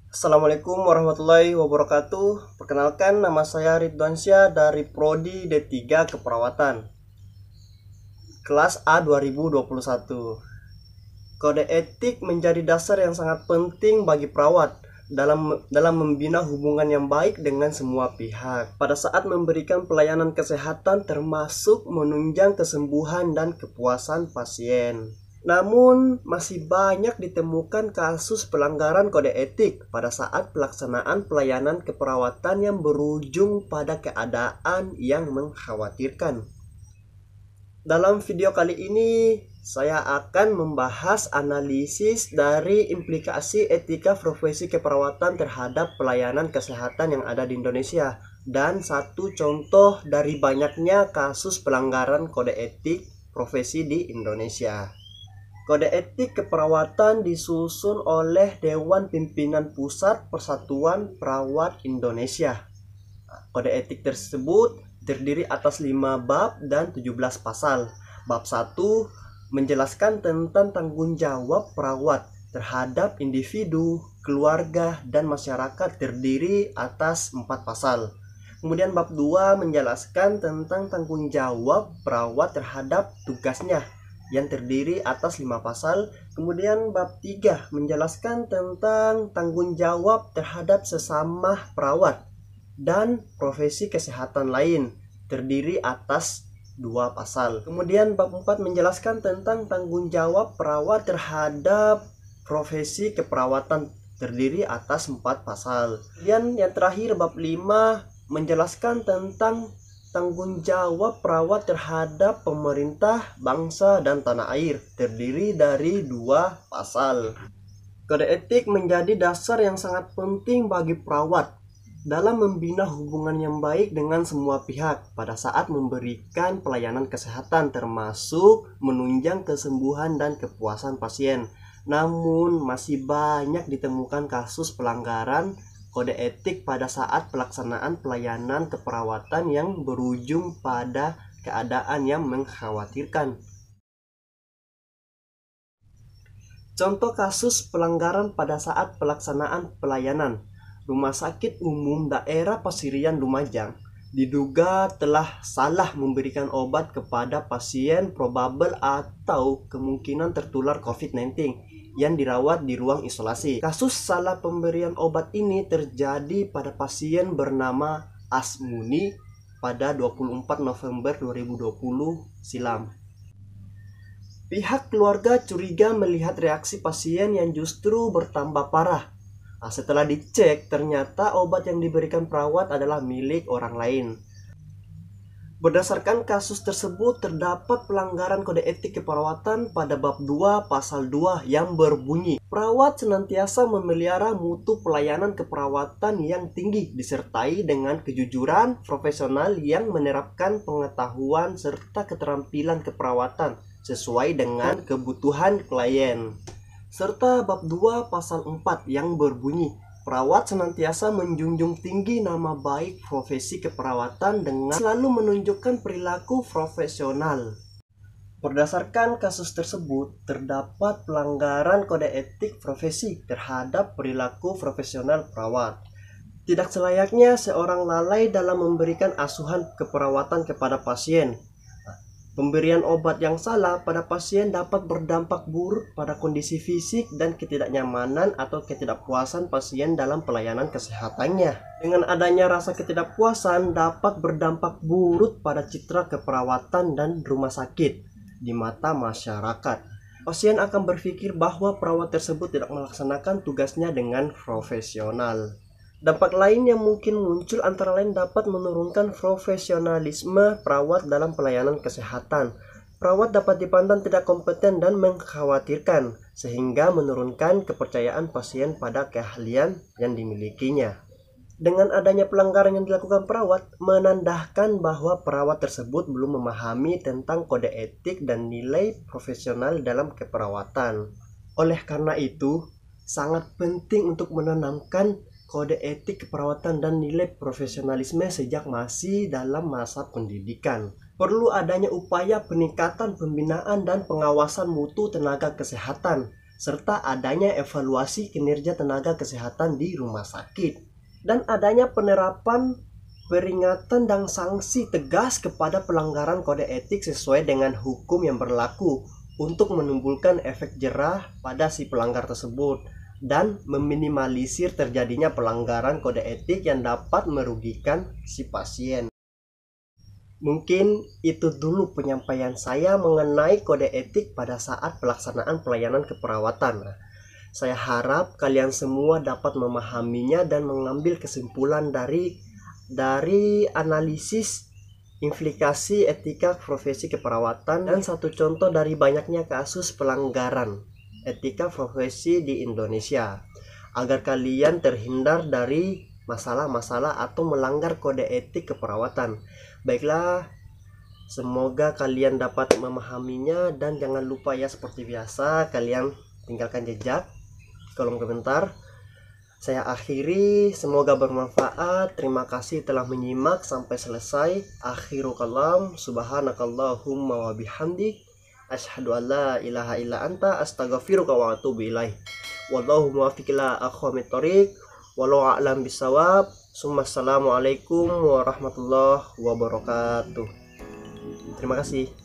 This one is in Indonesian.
Assalamualaikum warahmatullahi wabarakatuh. Perkenalkan, nama saya Ridwansyah dari Prodi D3 Keperawatan, kelas A 2021. Kode etik menjadi dasar yang sangat penting bagi perawat dalam membina hubungan yang baik dengan semua pihak pada saat memberikan pelayanan kesehatan, termasuk menunjang kesembuhan dan kepuasan pasien. Namun, masih banyak ditemukan kasus pelanggaran kode etik pada saat pelaksanaan pelayanan keperawatan yang berujung pada keadaan yang mengkhawatirkan. Dalam video kali ini, saya akan membahas analisis dari implikasi etika profesi keperawatan terhadap pelayanan kesehatan yang ada di Indonesia, dan satu contoh dari banyaknya kasus pelanggaran kode etik profesi di Indonesia. Kode etik keperawatan disusun oleh Dewan Pimpinan Pusat Persatuan Perawat Indonesia. Kode etik tersebut terdiri atas 5 bab dan 17 pasal. Bab 1 menjelaskan tentang tanggung jawab perawat terhadap individu, keluarga, dan masyarakat, terdiri atas 4 pasal. Kemudian bab 2 menjelaskan tentang tanggung jawab perawat terhadap tugasnya, yang terdiri atas 5 pasal. Kemudian bab 3 menjelaskan tentang tanggung jawab terhadap sesama perawat dan profesi kesehatan lain, terdiri atas 2 pasal. Kemudian bab 4 menjelaskan tentang tanggung jawab perawat terhadap profesi keperawatan, terdiri atas 4 pasal. Kemudian yang terakhir bab 5 menjelaskan tentang tanggung jawab perawat terhadap pemerintah, bangsa, dan tanah air, terdiri dari 2 pasal. Kode etik menjadi dasar yang sangat penting bagi perawat dalam membina hubungan yang baik dengan semua pihak pada saat memberikan pelayanan kesehatan, termasuk menunjang kesembuhan dan kepuasan pasien. Namun, masih banyak ditemukan kasus pelanggaran kode etik pada saat pelaksanaan pelayanan keperawatan yang berujung pada keadaan yang mengkhawatirkan. Contoh kasus pelanggaran pada saat pelaksanaan pelayanan. Rumah Sakit Umum Daerah Pasirian Lumajang diduga telah salah memberikan obat kepada pasien probable atau kemungkinan tertular COVID-19 yang dirawat di ruang isolasi. Kasus salah pemberian obat ini terjadi pada pasien bernama Asmuni pada 24 November 2020 silam. Pihak keluarga curiga melihat reaksi pasien yang justru bertambah parah. Setelah dicek, ternyata obat yang diberikan perawat adalah milik orang lain. Berdasarkan kasus tersebut, terdapat pelanggaran kode etik keperawatan pada bab 2 pasal 2 yang berbunyi, perawat senantiasa memelihara mutu pelayanan keperawatan yang tinggi disertai dengan kejujuran profesional yang menerapkan pengetahuan serta keterampilan keperawatan sesuai dengan kebutuhan klien. Serta bab 2 pasal 4 yang berbunyi, perawat senantiasa menjunjung tinggi nama baik profesi keperawatan dengan selalu menunjukkan perilaku profesional. Berdasarkan kasus tersebut, terdapat pelanggaran kode etik profesi terhadap perilaku profesional perawat. Tidak selayaknya seorang lalai dalam memberikan asuhan keperawatan kepada pasien. Pemberian obat yang salah pada pasien dapat berdampak buruk pada kondisi fisik dan ketidaknyamanan atau ketidakpuasan pasien dalam pelayanan kesehatannya. Dengan adanya rasa ketidakpuasan dapat berdampak buruk pada citra keperawatan dan rumah sakit di mata masyarakat. Pasien akan berpikir bahwa perawat tersebut tidak melaksanakan tugasnya dengan profesional. Dampak lain yang mungkin muncul antara lain dapat menurunkan profesionalisme perawat dalam pelayanan kesehatan. Perawat dapat dipandang tidak kompeten dan mengkhawatirkan, sehingga menurunkan kepercayaan pasien pada keahlian yang dimilikinya. Dengan adanya pelanggaran yang dilakukan perawat, menandakan bahwa perawat tersebut belum memahami tentang kode etik dan nilai profesional dalam keperawatan. Oleh karena itu, sangat penting untuk menanamkan kode etik keperawatan dan nilai profesionalisme sejak masih dalam masa pendidikan. Perlu adanya upaya peningkatan pembinaan dan pengawasan mutu tenaga kesehatan, serta adanya evaluasi kinerja tenaga kesehatan di rumah sakit. Dan adanya penerapan peringatan dan sanksi tegas kepada pelanggaran kode etik sesuai dengan hukum yang berlaku untuk menimbulkan efek jerah pada si pelanggar tersebut dan meminimalisir terjadinya pelanggaran kode etik yang dapat merugikan si pasien. Mungkin itu dulu penyampaian saya mengenai kode etik pada saat pelaksanaan pelayanan keperawatan. Saya harap kalian semua dapat memahaminya dan mengambil kesimpulan dari analisis implikasi etika profesi keperawatan dan satu contoh dari banyaknya kasus pelanggaran etika profesi di Indonesia, agar kalian terhindar dari masalah-masalah atau melanggar kode etik keperawatan. Baiklah, semoga kalian dapat memahaminya dan jangan lupa ya, seperti biasa kalian tinggalkan jejak kolom komentar. Saya akhiri, semoga bermanfaat. Terima kasih telah menyimak sampai selesai. Akhirul kalam, subhanakallahumma wa bihamdik, asyhadu an la ilaha illa anta, astaghfiruka wa atubu ilaih. Wallahu muwaffiq ila aqwamit thoriq, wallahu a'lam bisawab. Assalamualaikum warahmatullahi wabarakatuh. Terima kasih.